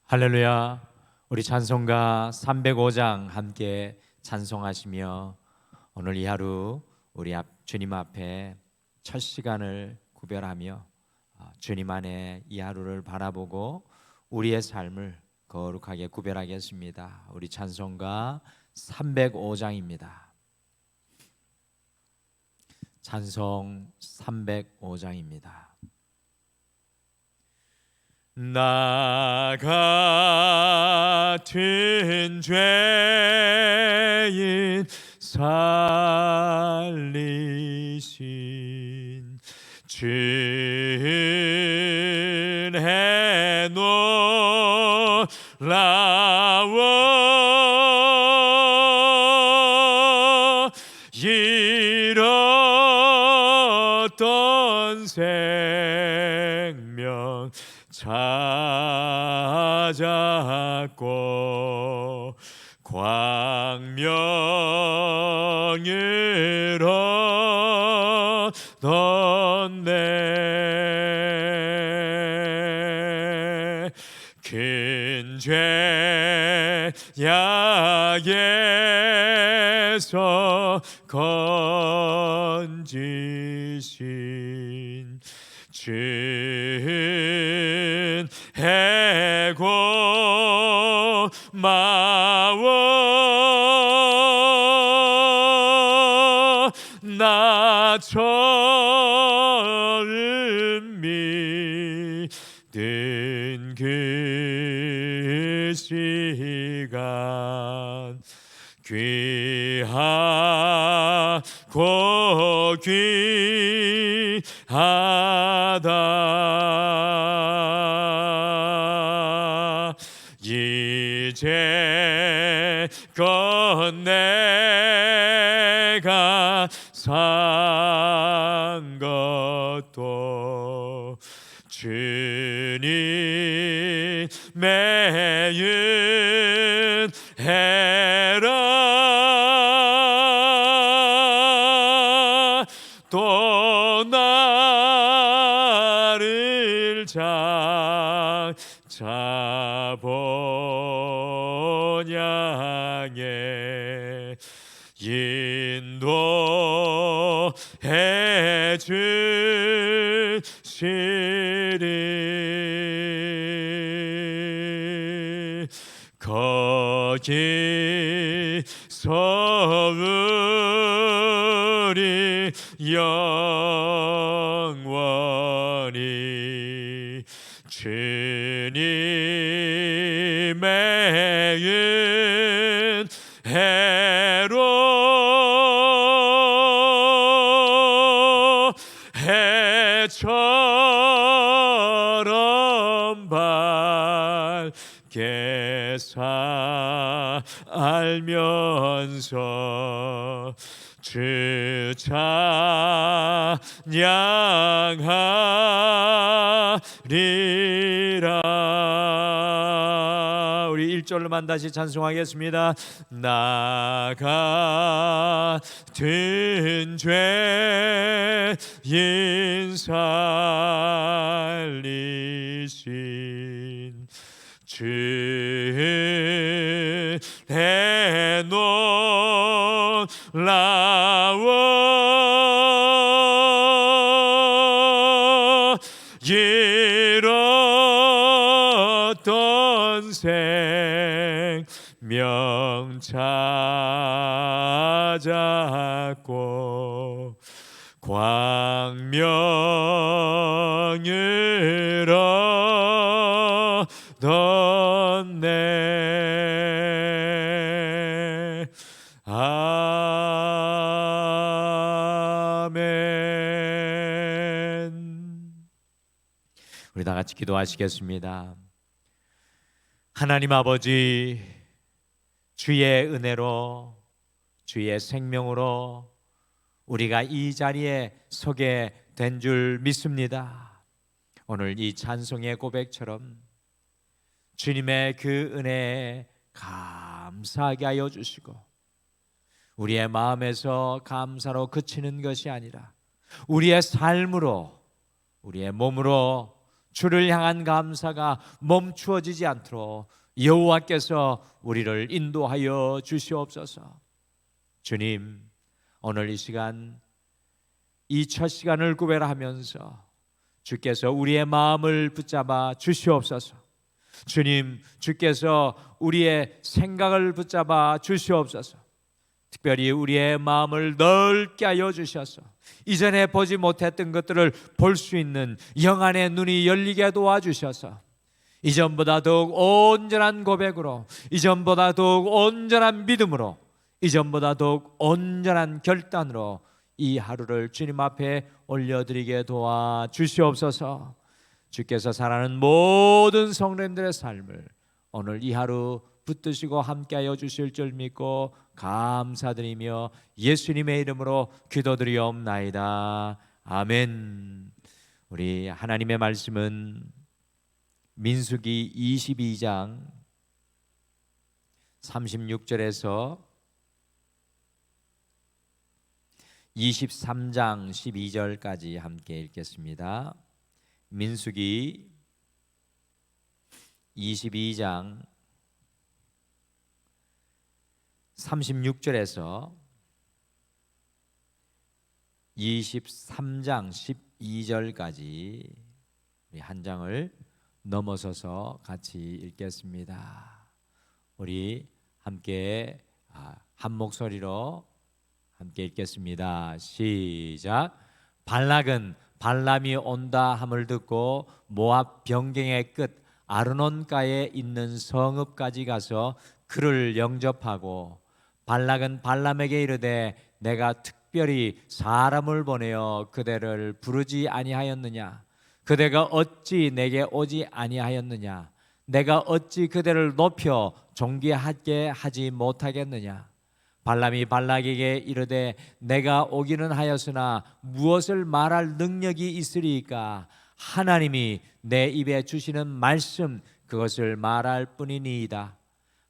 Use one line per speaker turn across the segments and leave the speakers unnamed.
할렐루야. 우리 찬송가 305장 함께 찬송하시며 오늘 이 하루 우리 주님 앞에 첫 시간을 구별하며 주님 안에 이 하루를 바라보고 우리의 삶을 거룩하게 구별하겠습니다. 우리 찬송가 305장입니다. 찬송 305장입니다. 나 같은 죄인 살리신 주은혜 놀라워 잃었던 생명 찾았고 광명을 얻었네. 큰 죄악에서 건지신 주은 해고 마워 나 처음 믿은 그 시간 귀하고 귀하다. 이제껏 내가 산 것도 주님의 은혜라. 또 나를 장자본향에 인도해 주시리. 거기서 우리 영원히 주님의 은혜로 해처럼 밝게 살면서 주 찬양하리라. 우리 1절로만 다시 찬송하겠습니다. 나 같은 죄인 살리신 주의 놀라워 잃었던 생명 찾았고 광명을 얻었네. 아멘. 우리 다 같이 기도하시겠습니다. 하나님 아버지, 주의 은혜로 주의 생명으로 우리가 이 자리에 서게 된 줄 믿습니다. 오늘 이 찬송의 고백처럼 주님의 그 은혜에 감사하게 하여 주시고 우리의 마음에서 감사로 그치는 것이 아니라 우리의 삶으로 우리의 몸으로 주를 향한 감사가 멈추어지지 않도록 여호와께서 우리를 인도하여 주시옵소서. 주님, 오늘 이 시간, 이 첫 시간을 구별하면서 주께서 우리의 마음을 붙잡아 주시옵소서. 주님, 주께서 우리의 생각을 붙잡아 주시옵소서. 특별히 우리의 마음을 넓게 하여 주셔서 이전에 보지 못했던 것들을 볼 수 있는 영안의 눈이 열리게 도와주셔서 이전보다 더욱 온전한 고백으로, 이전보다 더욱 온전한 믿음으로, 이전보다 더욱 온전한 결단으로 이 하루를 주님 앞에 올려드리게 도와주시옵소서. 주께서 사랑하는 모든 성도님들의 삶을 오늘 이 하루 붙드시고 함께하여 주실 줄 믿고 감사드리며 예수님의 이름으로 기도드리옵나이다. 아멘. 우리 하나님의 말씀은 민수기 22장 36절에서 23장 12절까지 함께 읽겠습니다. 민수기 22장 36절에서 23장 12절까지 우리 한 장을 넘어서서 같이 읽겠습니다. 우리 함께 한 목소리로 함께 읽겠습니다. 시작. 발락은 발람이 온다 함을 듣고 모압 변경의 끝 아르논가에 있는 성읍까지 가서 그를 영접하고 발락은 발람에게 이르되 내가 특별히 사람을 보내어 그대를 부르지 아니하였느냐? 그대가 어찌 내게 오지 아니하였느냐? 내가 어찌 그대를 높여 존귀하게 하지 못하겠느냐? 발람이 발락에게 이르되 내가 오기는 하였으나 무엇을 말할 능력이 있으리이까? 하나님이 내 입에 주시는 말씀 그것을 말할 뿐이니이다.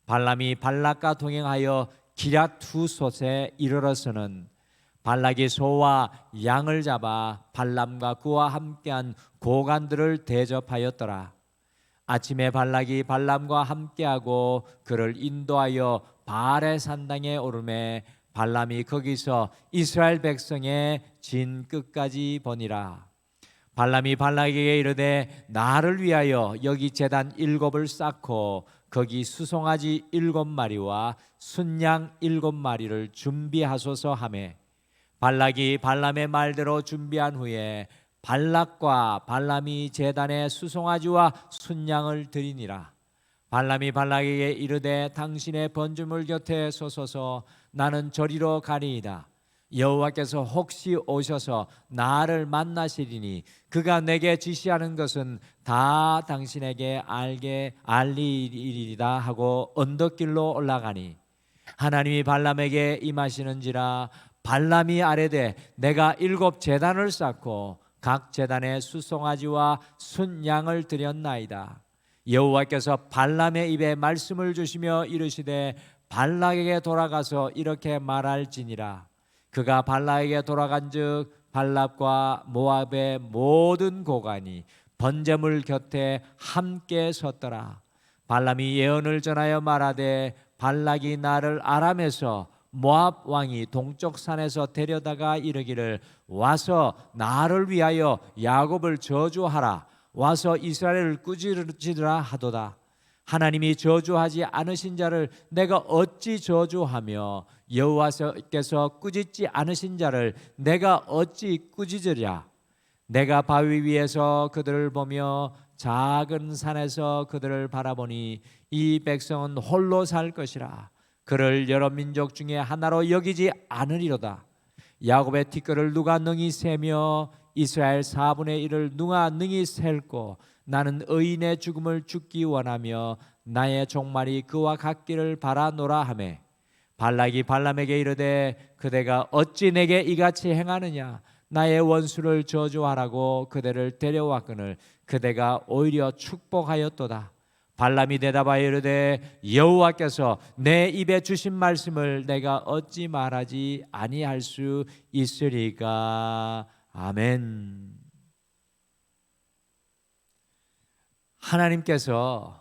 발람이 발락과 동행하여 기랴투솥에 이르러서는 발락이 소와 양을 잡아 발람과 그와 함께한 고관들을 대접하였더라. 아침에 발락이 발람과 함께하고 그를 인도하여 바알의 산당에 오르매 발람이 거기서 이스라엘 백성의 진 끝까지 보니라. 발람이 발락에게 이르되 나를 위하여 여기 제단 7을 쌓고 거기 수송아지 7마리와 순양 7마리를 준비하소서 하매 발락이 발람의 말대로 준비한 후에 발락과 발람이 제단에 수송아지와 순양을 드리니라. 발람이 발락에게 이르되 당신의 번제물 곁에 서소서 나는 저리로 가리이다. 여호와께서 혹시 오셔서 나를 만나시리니 그가 내게 지시하는 것은 다 당신에게 알리리이다 하고 언덕길로 올라가니 하나님이 발람에게 임하시는지라. 발람이 아뢰되 내가 7 제단을 쌓고 각 제단에 수송아지와 순양을 드렸나이다. 여호와께서 발람의 입에 말씀을 주시며 이르시되 발락에게 돌아가서 이렇게 말할지니라. 그가 발락에게 돌아간즉 발락과 모압의 모든 고관이 번제물 곁에 함께 섰더라. 발람이 예언을 전하여 말하되 발락이 나를 아람에서 모압 왕이 동쪽 산에서 데려다가 이르기를 와서 나를 위하여 야곱을 저주하라. 와서 이스라엘을 꾸짖으라 하도다. 하나님이 저주하지 않으신 자를 내가 어찌 저주하며 여호와께서 꾸짖지 않으신 자를 내가 어찌 꾸짖으랴. 내가 바위 위에서 그들을 보며 작은 산에서 그들을 바라보니 이 백성은 홀로 살 것이라. 그를 여러 민족 중에 하나로 여기지 않으리로다. 야곱의 티끌을 누가 능히 세며 이스라엘 4분의 1을 누가 능히 셀고 나는 의인의 죽음을 죽기 원하며 나의 종말이 그와 같기를 바라노라 하매 발락이 발람에게 이르되 그대가 어찌 내게 이같이 행하느냐? 나의 원수를 저주하라고 그대를 데려왔거늘 그대가 오히려 축복하였도다. 발람이 대답하여 이르되 여호와께서 내 입에 주신 말씀을 내가 어찌 말하지 아니할 수 있으리까. 아멘. 하나님께서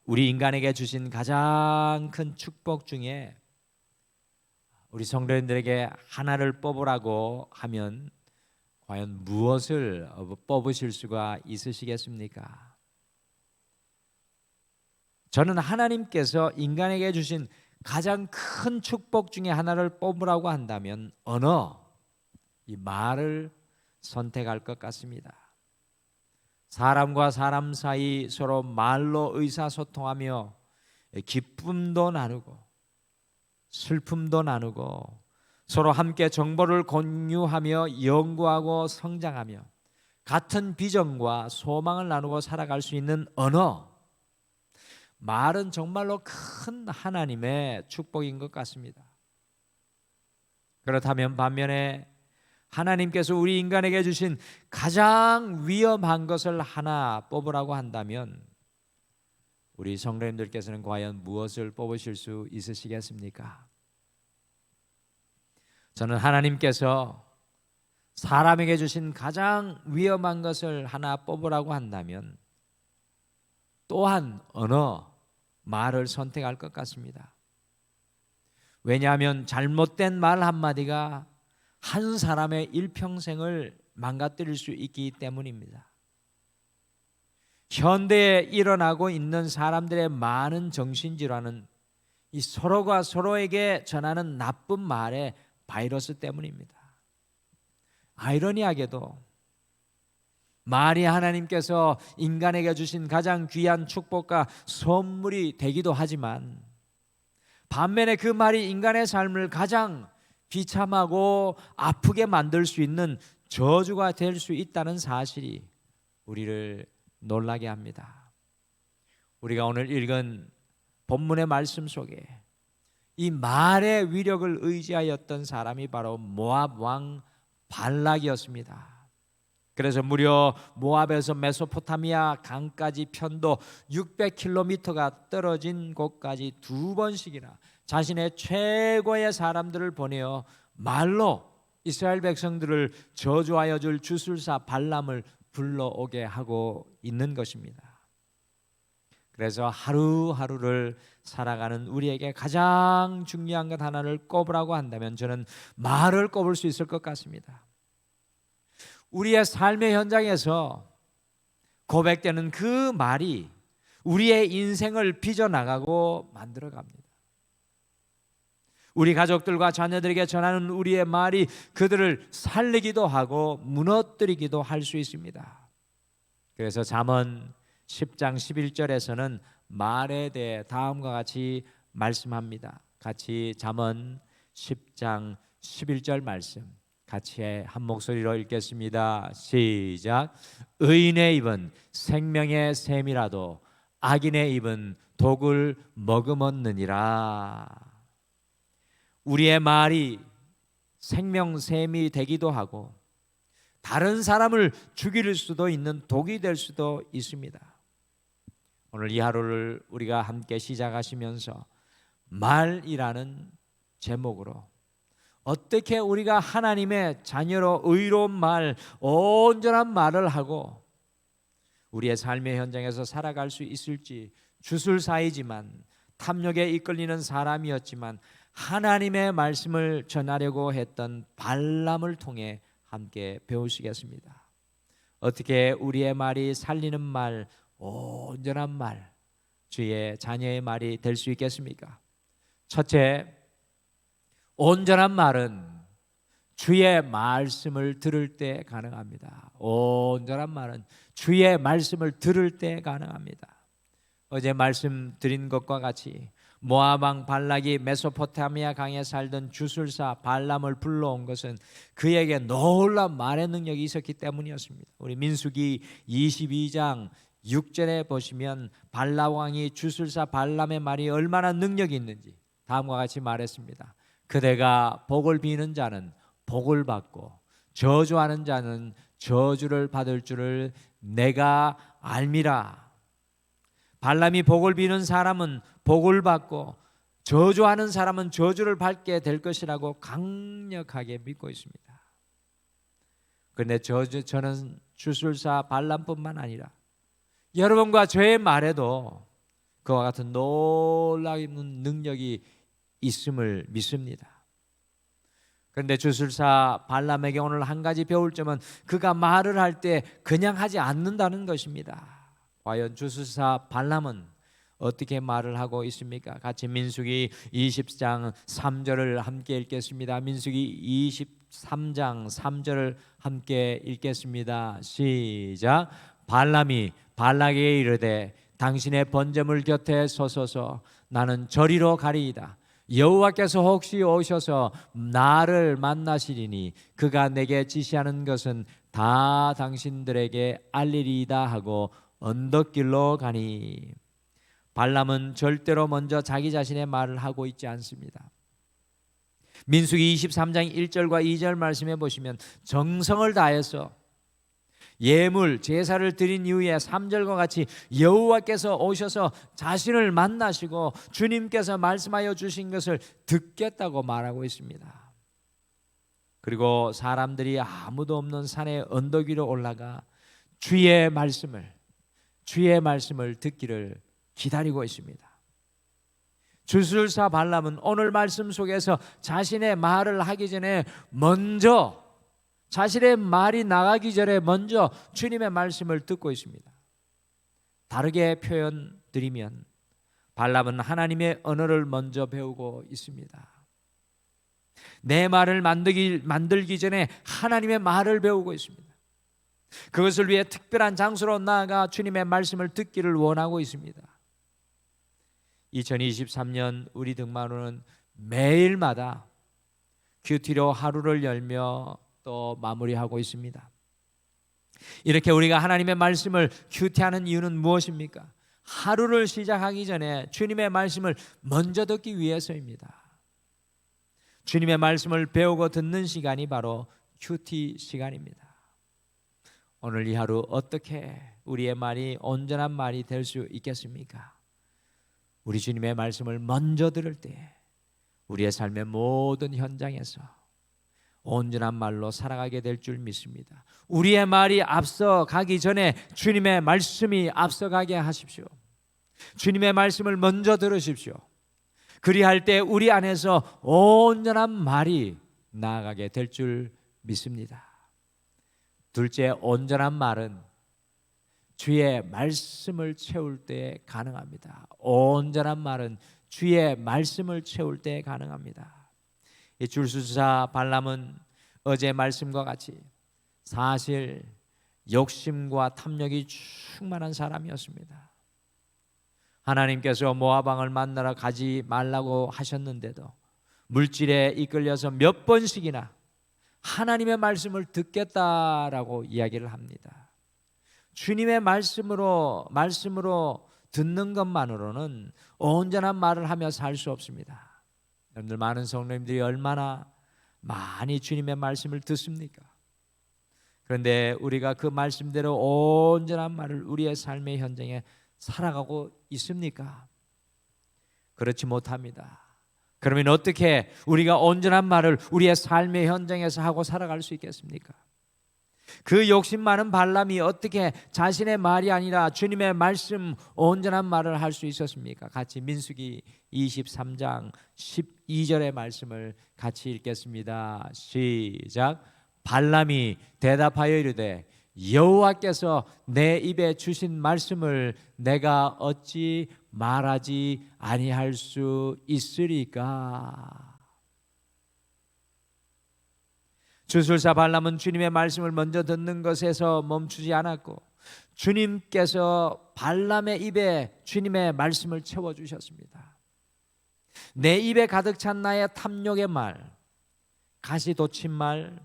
우리 인간에게 주신 가장 큰 축복 중에 우리 성도님들에게 하나를 뽑으라고 하면 과연 무엇을 뽑으실 수가 있으시겠습니까? 저는 하나님께서 인간에게 주신 가장 큰 축복 중에 하나를 뽑으라고 한다면 언어, 이 말을 선택할 것 같습니다. 사람과 사람 사이 서로 말로 의사소통하며 기쁨도 나누고 슬픔도 나누고 서로 함께 정보를 공유하며 연구하고 성장하며 같은 비전과 소망을 나누고 살아갈 수 있는 언어, 말은 정말로 큰 하나님의 축복인 것 같습니다. 그렇다면 반면에 하나님께서 우리 인간에게 주신 가장 위험한 것을 하나 뽑으라고 한다면 우리 성도님들께서는 과연 무엇을 뽑으실 수 있으시겠습니까? 저는 하나님께서 사람에게 주신 가장 위험한 것을 하나 뽑으라고 한다면 또한 언어, 말을 선택할 것 같습니다. 왜냐하면 잘못된 말 한마디가 한 사람의 일평생을 망가뜨릴 수 있기 때문입니다. 현대에 일어나고 있는 사람들의 많은 정신질환은 이 서로가 서로에게 전하는 나쁜 말의 바이러스 때문입니다. 아이러니하게도 말이 하나님께서 인간에게 주신 가장 귀한 축복과 선물이 되기도 하지만 반면에 그 말이 인간의 삶을 가장 비참하고 아프게 만들 수 있는 저주가 될 수 있다는 사실이 우리를 놀라게 합니다. 우리가 오늘 읽은 본문의 말씀 속에 이 말의 위력을 의지하였던 사람이 바로 모압 왕 발락이었습니다. 그래서 무려 모압에서 메소포타미아 강까지 편도 600km가 떨어진 곳까지 2번씩이나 자신의 최고의 사람들을 보내어 말로 이스라엘 백성들을 저주하여 줄 주술사 발람을 불러오게 하고 있는 것입니다. 그래서 하루하루를 살아가는 우리에게 가장 중요한 것 하나를 꼽으라고 한다면 저는 말을 꼽을 수 있을 것 같습니다. 우리의 삶의 현장에서 고백되는 그 말이 우리의 인생을 빚어나가고 만들어갑니다. 우리 가족들과 자녀들에게 전하는 우리의 말이 그들을 살리기도 하고 무너뜨리기도 할 수 있습니다. 그래서 잠언 10장 11절에서는 말에 대해 다음과 같이 말씀합니다. 같이 잠언 10장 11절 말씀 같이 한 목소리로 읽겠습니다. 시작. 의인의 입은 생명의 샘이라도 악인의 입은 독을 머금었느니라. 우리의 말이 생명샘이 되기도 하고 다른 사람을 죽일 수도 있는 독이 될 수도 있습니다. 오늘 이 하루를 우리가 함께 시작하시면서 말이라는 제목으로 어떻게 우리가 하나님의 자녀로 의로운 말, 온전한 말을 하고 우리의 삶의 현장에서 살아갈 수 있을지, 주술사이지만 탐욕에 이끌리는 사람이었지만 하나님의 말씀을 전하려고 했던 발람을 통해 함께 배우시겠습니다. 어떻게 우리의 말이 살리는 말, 온전한 말, 주의 자녀의 말이 될 수 있겠습니까? 첫째, 온전한 말은 주의 말씀을 들을 때 가능합니다. 온전한 말은 주의 말씀을 들을 때 가능합니다. 어제 말씀드린 것과 같이 모압 왕 발락이 메소포타미아 강에 살던 주술사 발람을 불러온 것은 그에게 놀라운 말의 능력이 있었기 때문이었습니다. 우리 민수기 22장 6절에 보시면 발람 왕이 주술사 발람의 말이 얼마나 능력이 있는지 다음과 같이 말했습니다. 그대가 복을 비는 자는 복을 받고 저주하는 자는 저주를 받을 줄을 내가 알미라. 발람이 복을 비는 사람은 복을 받고 저주하는 사람은 저주를 받게 될 것이라고 강력하게 믿고 있습니다. 그런데 저는 주술사 발람뿐만 아니라 여러분과 저의 말에도 그와 같은 놀라운 능력이 있음을 믿습니다. 그런데 주술사 발람에게 오늘 한 가지 배울 점은 그가 말을 할 때 그냥 하지 않는다는 것입니다. 과연 주술사 발람은 어떻게 말을 하고 있습니까? 같이 민수기 20장 3절을 함께 읽겠습니다. 민수기 23장 3절을 함께 읽겠습니다. 시작. 발람이 발락에게 이르되 당신의 번제물 곁에 서소서. 나는 저리로 가리이다. 여호와께서 혹시 오셔서 나를 만나시리니 그가 내게 지시하는 것은 다 당신들에게 알리리이다 하고 언덕길로 가니. 발람은 절대로 먼저 자기 자신의 말을 하고 있지 않습니다. 민수기 23장 1절과 2절 말씀해 보시면 정성을 다해서 예물 제사를 드린 이후에 3절과 같이 여호와께서 오셔서 자신을 만나시고 주님께서 말씀하여 주신 것을 듣겠다고 말하고 있습니다. 그리고 사람들이 아무도 없는 산의 언덕 위로 올라가 주의 말씀을 듣기를 기다리고 있습니다. 주술사 발람은 오늘 말씀 속에서 자신의 말을 하기 전에 먼저, 자신의 말이 나가기 전에 먼저 주님의 말씀을 듣고 있습니다. 다르게 표현드리면 발람은 하나님의 언어를 먼저 배우고 있습니다. 내 말을 만들기 전에 하나님의 말을 배우고 있습니다. 그것을 위해 특별한 장소로 나아가 주님의 말씀을 듣기를 원하고 있습니다. 2023년 우리 등만호는 매일마다 큐티로 하루를 열며 또 마무리하고 있습니다. 이렇게 우리가 하나님의 말씀을 큐티하는 이유는 무엇입니까? 하루를 시작하기 전에 주님의 말씀을 먼저 듣기 위해서입니다. 주님의 말씀을 배우고 듣는 시간이 바로 큐티 시간입니다. 오늘 이 하루 어떻게 우리의 말이 온전한 말이 될 수 있겠습니까? 우리 주님의 말씀을 먼저 들을 때 우리의 삶의 모든 현장에서 온전한 말로 살아가게 될 줄 믿습니다. 우리의 말이 앞서가기 전에 주님의 말씀이 앞서가게 하십시오. 주님의 말씀을 먼저 들으십시오. 그리할 때 우리 안에서 온전한 말이 나아가게 될 줄 믿습니다. 둘째, 온전한 말은 주의 말씀을 채울 때 가능합니다. 온전한 말은 주의 말씀을 채울 때 가능합니다. 이 주술사 발람은 어제 말씀과 같이 사실 욕심과 탐욕이 충만한 사람이었습니다. 하나님께서 모압 왕을 만나러 가지 말라고 하셨는데도 물질에 이끌려서 몇 번씩이나 하나님의 말씀을 듣겠다라고 이야기를 합니다. 주님의 말씀으로 듣는 것만으로는 온전한 말을 하며 살 수 없습니다. 여러분들 많은 성도님들이 얼마나 많이 주님의 말씀을 듣습니까? 그런데 우리가 그 말씀대로 온전한 말을 우리의 삶의 현장에 살아가고 있습니까? 그렇지 못합니다. 그러면 어떻게 우리가 온전한 말을 우리의 삶의 현장에서 하고 살아갈 수 있겠습니까? 그 욕심 많은 발람이 어떻게 자신의 말이 아니라 주님의 말씀 온전한 말을 할 수 있었습니까? 같이 민수기 23장 12절의 말씀을 같이 읽겠습니다. 시작. 발람이 대답하여 이르되 여호와께서 내 입에 주신 말씀을 내가 어찌 말하지 아니할 수 있으리까? 주술사 발람은 주님의 말씀을 먼저 듣는 것에서 멈추지 않았고 주님께서 발람의 입에 주님의 말씀을 채워주셨습니다. 내 입에 가득 찬 나의 탐욕의 말, 가시돋친 말,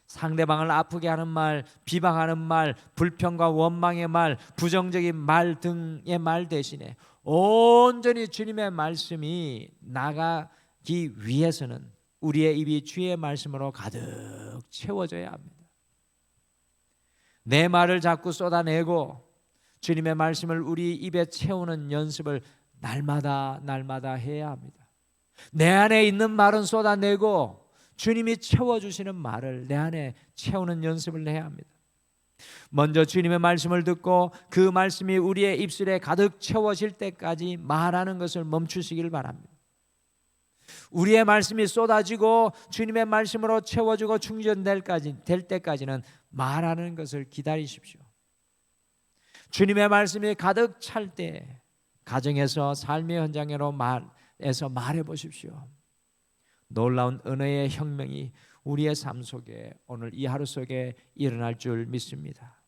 상대방을 아프게 하는 말, 비방하는 말, 불평과 원망의 말, 부정적인 말 등의 말 대신에 온전히 주님의 말씀이 나가기 위해서는 우리의 입이 주의 말씀으로 가득 채워져야 합니다. 내 말을 자꾸 쏟아내고 주님의 말씀을 우리 입에 채우는 연습을 날마다 해야 합니다. 내 안에 있는 말은 쏟아내고 주님이 채워주시는 말을 내 안에 채우는 연습을 해야 합니다. 먼저 주님의 말씀을 듣고 그 말씀이 우리의 입술에 가득 채워질 때까지 말하는 것을 멈추시길 바랍니다. 우리의 말씀이 쏟아지고 주님의 말씀으로 채워지고 충전될 때까지는 말하는 것을 기다리십시오. 주님의 말씀이 가득 찰 때 가정에서 삶의 현장에서 말해 보십시오. 놀라운 은혜의 혁명이 우리의 삶 속에 오늘 이 하루 속에 일어날 줄 믿습니다.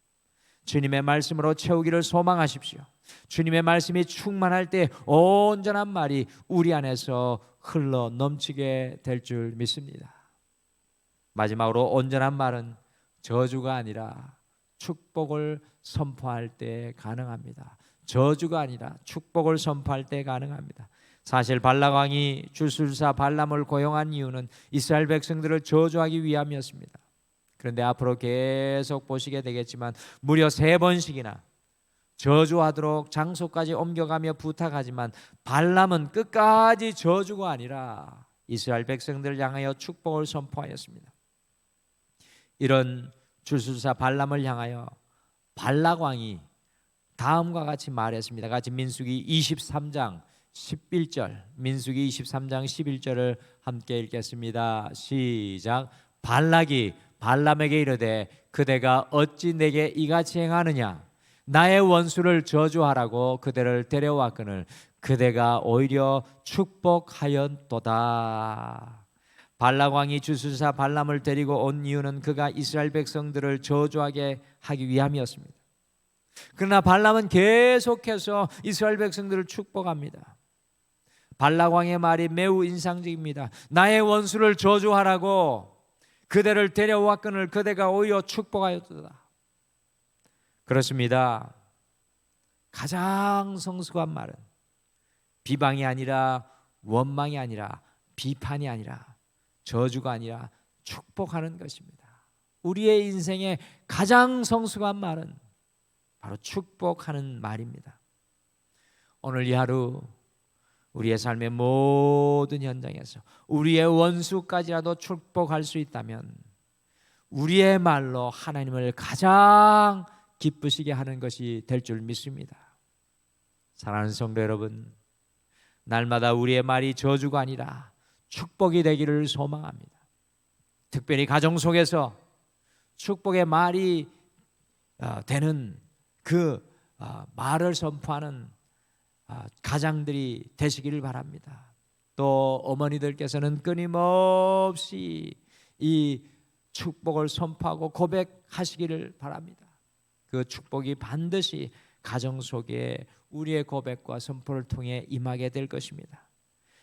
주님의 말씀으로 채우기를 소망하십시오. 주님의 말씀이 충만할 때 온전한 말이 우리 안에서 흘러 넘치게 될 줄 믿습니다. 마지막으로 온전한 말은 저주가 아니라 축복을 선포할 때 가능합니다. 저주가 아니라 축복을 선포할 때 가능합니다. 사실 발락 왕이 주술사 발람을 고용한 이유는 이스라엘 백성들을 저주하기 위함이었습니다. 그런데 앞으로 계속 보시게 되겠지만 무려 3번씩이나 저주하도록 장소까지 옮겨가며 부탁하지만 발람은 끝까지 저주가 아니라 이스라엘 백성들을 향하여 축복을 선포하였습니다. 이런 주술사 발람을 향하여 발락 왕이 다음과 같이 말했습니다. 같이 민수기 23장 11절, 민수기 23장 11절을 함께 읽겠습니다. 시작. 발락이 발람에게 이르되 그대가 어찌 내게 이같이 행하느냐? 나의 원수를 저주하라고 그대를 데려왔거늘 그대가 오히려 축복하였도다. 발락 왕이 주술사 발람을 데리고 온 이유는 그가 이스라엘 백성들을 저주하게 하기 위함이었습니다. 그러나 발람은 계속해서 이스라엘 백성들을 축복합니다. 발락 왕의 말이 매우 인상적입니다. 나의 원수를 저주하라고 그대를 데려왔거늘 그대가 오히려 축복하였도다. 그렇습니다. 가장 성숙한 말은 비방이 아니라 원망이 아니라 비판이 아니라 저주가 아니라 축복하는 것입니다. 우리의 인생의 가장 성숙한 말은 바로 축복하는 말입니다. 오늘 이 하루 우리의 삶의 모든 현장에서 우리의 원수까지라도 축복할 수 있다면 우리의 말로 하나님을 가장 기쁘시게 하는 것이 될 줄 믿습니다. 사랑하는 성도 여러분, 날마다 우리의 말이 저주가 아니라 축복이 되기를 소망합니다. 특별히 가정 속에서 축복의 말이 되는 그 말을 선포하는 가장들이 되시기를 바랍니다. 또 어머니들께서는 끊임없이 이 축복을 선포하고 고백하시기를 바랍니다. 그 축복이 반드시 가정 속에 우리의 고백과 선포를 통해 임하게 될 것입니다.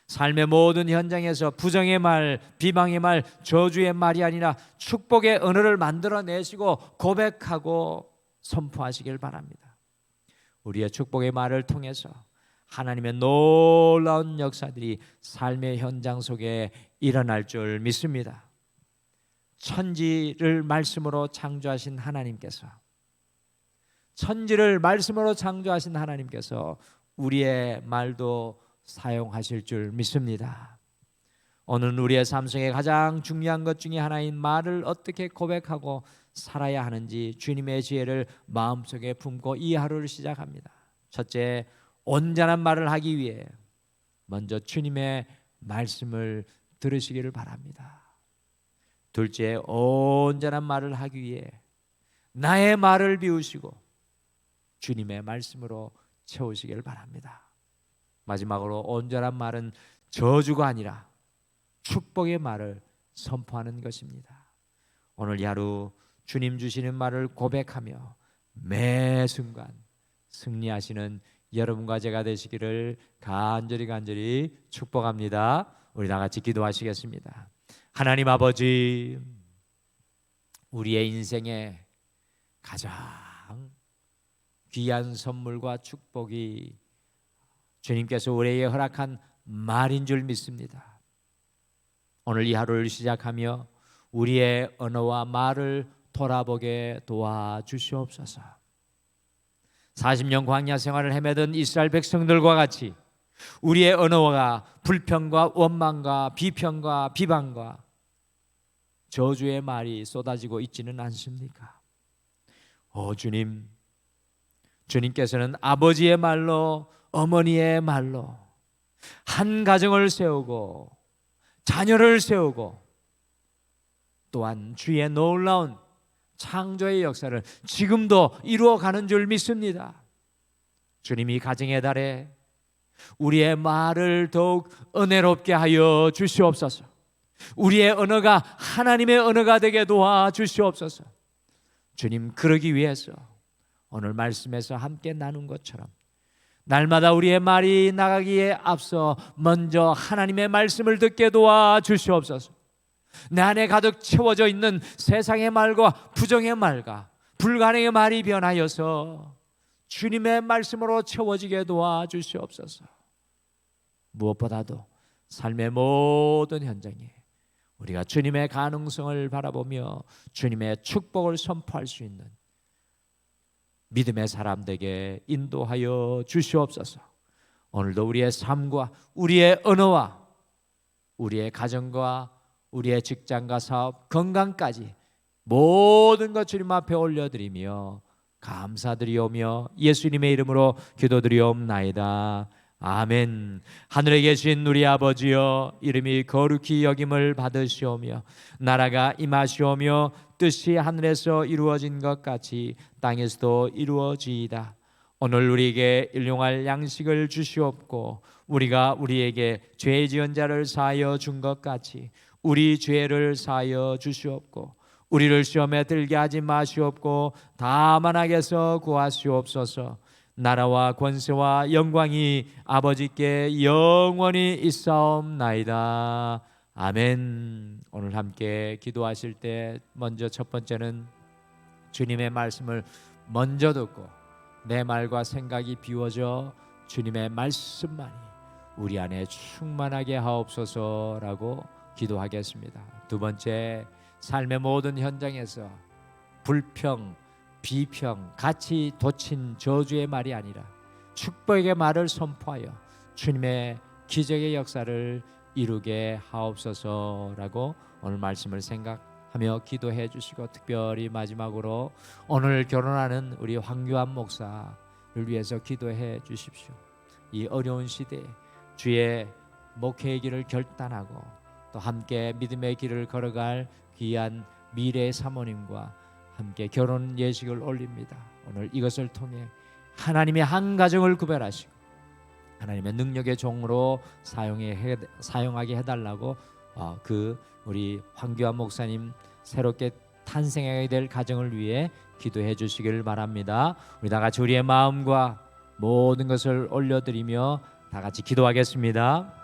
삶의 모든 현장에서 부정의 말, 비방의 말, 저주의 말이 아니라 축복의 언어를 만들어내시고 고백하고 선포하시길 바랍니다. 우리의 축복의 말을 통해서 하나님의 놀라운 역사들이 삶의 현장 속에 일어날 줄 믿습니다. 천지를 말씀으로 창조하신 하나님께서, 천지를 말씀으로 창조하신 하나님께서 우리의 말도 사용하실 줄 믿습니다. 오늘 우리의 삶 속에 가장 중요한 것 중에 하나인 말을 어떻게 고백하고 살아야 하는지 주님의 지혜를 마음속에 품고 이 하루를 시작합니다. 첫째, 온전한 말을 하기 위해 먼저 주님의 말씀을 들으시기를 바랍니다. 둘째, 온전한 말을 하기 위해 나의 말을 비우시고 주님의 말씀으로 채우시기를 바랍니다. 마지막으로 온전한 말은 저주가 아니라 축복의 말을 선포하는 것입니다. 오늘 이 하루 주님 주시는 말을 고백하며 매 순간 승리하시는 여러분과 제가 되시기를 간절히 축복합니다. 우리 다 같이 기도하시겠습니다. 하나님 아버지, 우리의 인생에 가장 귀한 선물과 축복이 주님께서 우리에게 허락한 말인 줄 믿습니다. 오늘 이 하루를 시작하며 우리의 언어와 말을 돌아보게 도와주시옵소서. 40년 광야 생활을 헤매던 이스라엘 백성들과 같이 우리의 언어가 불평과 원망과 비평과 비방과 저주의 말이 쏟아지고 있지는 않습니까? 주님, 주님께서는 아버지의 말로 어머니의 말로 한 가정을 세우고 자녀를 세우고 또한 주의 놀라운 창조의 역사를 지금도 이루어가는 줄 믿습니다. 주님이 가정의 달에 우리의 말을 더욱 은혜롭게 하여 주시옵소서. 우리의 언어가 하나님의 언어가 되게 도와주시옵소서. 주님, 그러기 위해서 오늘 말씀에서 함께 나눈 것처럼 날마다 우리의 말이 나가기에 앞서 먼저 하나님의 말씀을 듣게 도와주시옵소서. 내 안에 가득 채워져 있는 세상의 말과 부정의 말과 불가능의 말이 변하여서 주님의 말씀으로 채워지게 도와주시옵소서. 무엇보다도 삶의 모든 현장에 우리가 주님의 가능성을 바라보며 주님의 축복을 선포할 수 있는 믿음의 사람들에게 인도하여 주시옵소서. 오늘도 우리의 삶과 우리의 언어와 우리의 가정과 우리의 직장과 사업, 건강까지 모든 것 주님 앞에 올려드리며 감사드리오며 예수님의 이름으로 기도드리옵나이다. 아멘. 하늘에 계신 우리 아버지여, 이름이 거룩히 여김을 받으시오며 나라가 임하시오며 뜻이 하늘에서 이루어진 것 같이 땅에서도 이루어지이다. 오늘 우리에게 일용할 양식을 주시옵고 우리가 우리에게 죄 지은 자를 사하여 준 것 같이 우리 죄를 사하여 주시옵고 우리를 시험에 들게 하지 마시옵고 다만 악에서 구하시옵소서. 나라와 권세와 영광이 아버지께 영원히 있사옵나이다. 아멘. 오늘 함께 기도하실 때 먼저 첫 번째는 주님의 말씀을 먼저 듣고 내 말과 생각이 비워져 주님의 말씀만이 우리 안에 충만하게 하옵소서라고 기도하겠습니다. 두 번째, 삶의 모든 현장에서 불평, 비평, 같이 돋친 저주의 말이 아니라 축복의 말을 선포하여 주님의 기적의 역사를 이루게 하옵소서라고 오늘 말씀을 생각하며 기도해 주시고, 특별히 마지막으로 오늘 결혼하는 우리 황교안 목사를 위해서 기도해 주십시오. 이 어려운 시대에 주의 목회의 길을 결단하고 또 함께 믿음의 길을 걸어갈 귀한 미래의 사모님과 함께 결혼 예식을 올립니다. 오늘 이것을 통해 하나님의 한 가정을 구별하시고 하나님의 능력의 종으로 사용하게 해달라고 우리 황교안 목사님 새롭게 탄생하게 될 가정을 위해 기도해 주시길 바랍니다. 우리 다 같이 우리의 마음과 모든 것을 올려드리며 다 같이 기도하겠습니다.